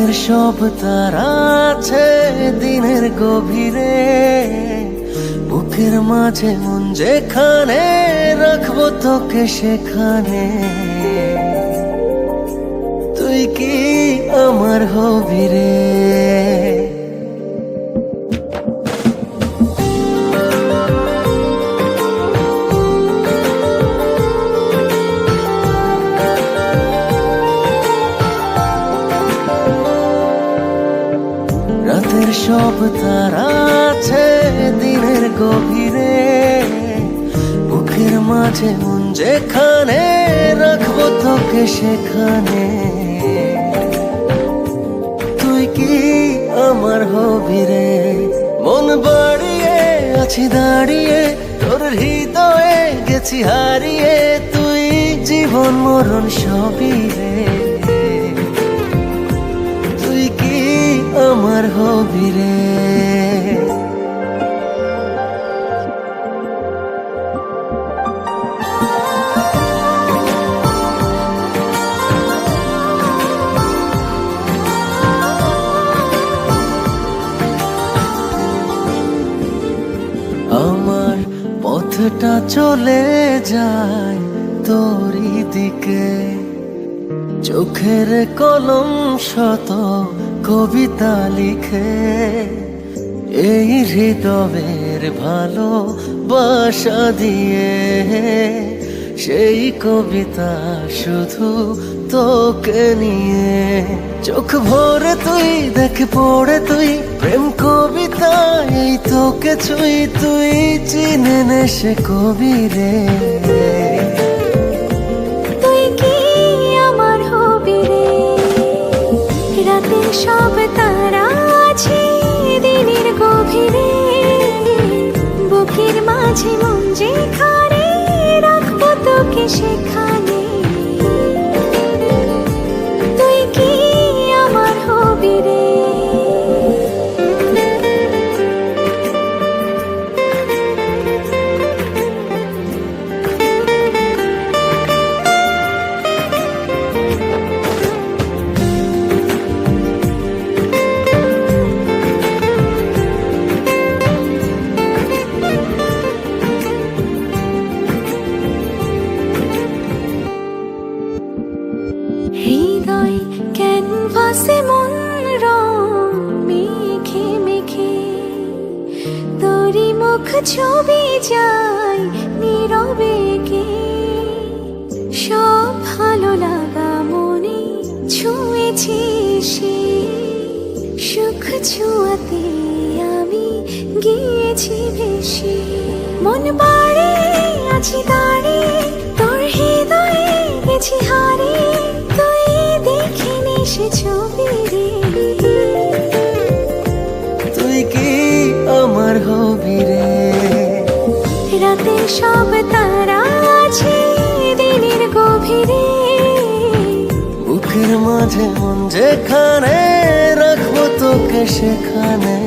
রাতের সব তারা আছে দিনের গভীরে, বুকের মাঝে মন যেখানে রাখবো তোকে সেখানে। তুই কি আমার হবি রে? রাতের সব তারা আছে দিনের গভীরে, বুকের মাঝে মন যেখানে রাখবো তোকে সেখানে। তুই কি আমার হবি রে? মন বাড়িয়ে আছি দাঁড়িয়ে তোর হৃদয়ে গেছি হারিয়ে, তুই জীবন মরণ সবই রে। তুই কি আমার হবি রে? আমার পথটা চলে যায় তোরই দিকে, চোখের কলম শত কবিতা লিখে। এই হৃদয়ের ভালোবাসা দিয়ে সেই কবিতা শুধু তোকে নিয়ে। চোখ ভরে তুই দেখ পড়ে তুই প্রেম কবিতা, এই তোকে ছুঁই তুই চিনে নে সে কবি রে। তুই কি আমার হবি রে? রাতের সব তারা আছে দিনের গভীরে, বুকের মাঝে মন যেখানে রাখবো তোকে সেখানে। তুই কি আমার হবি রে? হৃদয় ক্যানভাসে মন রং মেখে মেখে, তোরই মুখ ছবি যায় নীরবে কে। সব ভালো লাগা মনে ছুঁয়েছি সে, সুখ ছুঁয়াতে আমি গিয়েছি ভেসে। মন বাড়ে আছি দাঁড়িয়ে তোর হৃদয়ে গেছি হারিয়ে, তুই দেখিনি সে ছবি রে। তুই কি আমার হবি রে? রাতের সব তারা আছে দিনের গভীরে, বুকের মাঝে মন যেখানে রাখবো তোকে সেখানে।